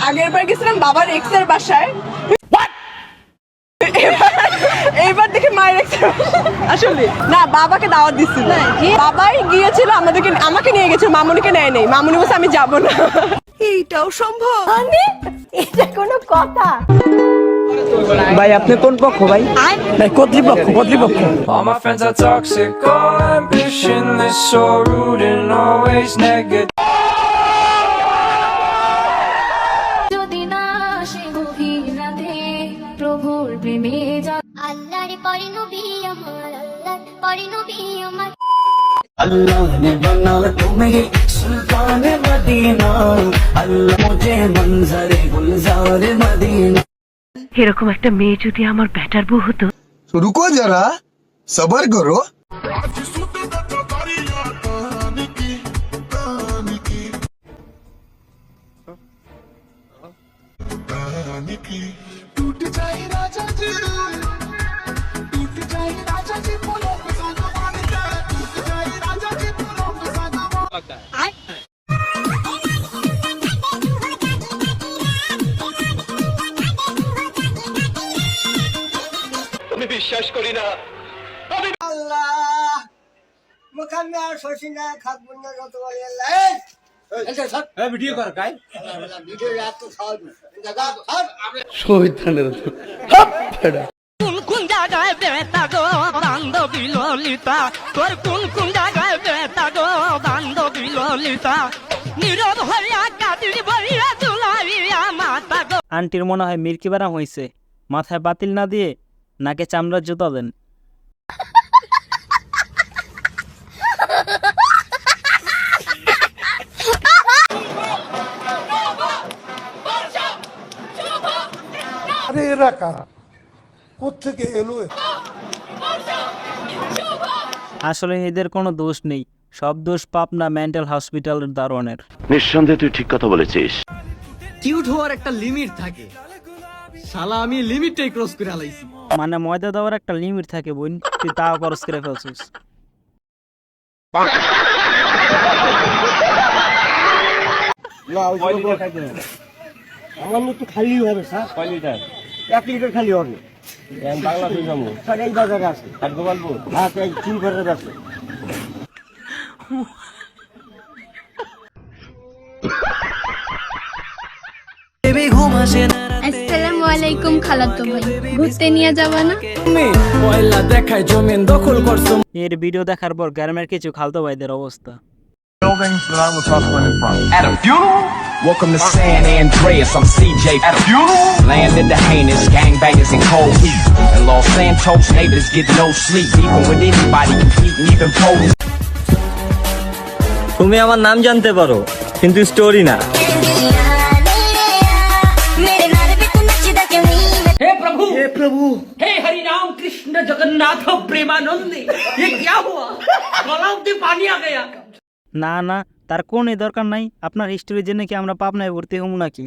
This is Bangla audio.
আগের বার গেছিলাম বাবার এক্সের বাসায়, এইবার দেখি মায়ের এক্সের আসলে না বাবাকে দাওয়াত দিচ্ছিল, বাবাই গিয়েছিল আমাকে নিয়ে গেছে, মামুনিকে নেয় নেই, মামুনি বলছে আমি যাব না। এইটাও সম্ভব? এটা কোনো কথা? ভাই আপনি কোন পক্ষ ভাই? ভাই কর্তৃপক্ষ। All my friends are toxic, all ambitionless, so rude and always negative. যদি না আসে গভীর রাতে প্রভুর প্রেমে আল্লাহর পরে নবী আমার, আল্লাহর পরে নবী আমার। अल्लाह ने बना तुम्हें सुल्तान मदीना, अल्लाह मुझे मंजरे गुलजार मदीना। এরকম একটা মেয়ে যদি আমার ব্যাটার বউ হতো। रुको जरा सबर करो। टूट जाए राजा जी, टूट जाए राजा जी, बोलो भगवान का, टूट जाए राजा जी, बोलो भगवान का। আল্লাহ মুখান্না শশিনা খাবুন্না যত বলে আল্লাহ এই ভিডিও কর গাই ভিডিও এত সহজ দাদা শহীদানের কোন জায়গায় বেতা গো বান্ধবী ললিতা, তোর কোন জায়গায় বেতা গো বান্ধবী ললিতা, নীরব হইয়া কাটির বলিয়া দুলাইয়া মাতা গো। আন্টির মনে হয় মির্কি বারাম হয়েছে, মাথায় বাতিল না দিয়ে নাকে চামড়ার জুতা দেন। अरे एरा कारा কোত্থেকে এলো? আসলে এদের কোনো দোষ নেই, সব দোষ পাবনা মেন্টাল হসপিটালের দারোয়ানের। নিঃসন্দেহে তুই ঠিক কথা বলেছিস। কিউট হওয়ার একটা লিমিট থাকে, শালা আমি লিমিটটাই ক্রস করে আলাইছি। মানে ময়দা দেওয়ার একটা লিমিট থাকে বোন, তুই তাও খরচ করে ফেলছিস। আমার মতো খালি হবে স্যার। 1 লিটার খালি হবে। বাংলা তুই যাবো স্যার, এই বাজারে আছে থাকবো বলবো। হ্যাঁ এই চুল করে আছে। আসসালামু আলাইকুম খালাতো ভাই, ঘুরতে নিয়ে যাবা না? ময়লা দেখায় জমিন দখল করছো। এর ভিডিও দেখার পর গ্রামের কিছু খালতো ভাইদের অবস্থা। At a funeral? Welcome to San Andreas, I'm CJ. At a funeral? Landed the heinous gangbangers in cold heat. And Los Santos neighbors get no sleep. Even with anybody competing, even police. তুমি আমার নাম জানতে পারো কিন্তু স্টোরি না। हे प्रभु हे हरि राम कृष्ण जगन्नाथ प्रेमानंदी, ये क्या हुआ? गला में पानी आ गया। না না, তার কোনো দরকার নাই। আপনার হিস্টোরি জেনে কি আমরা পাবনায় ভর্তি হবো নাকি?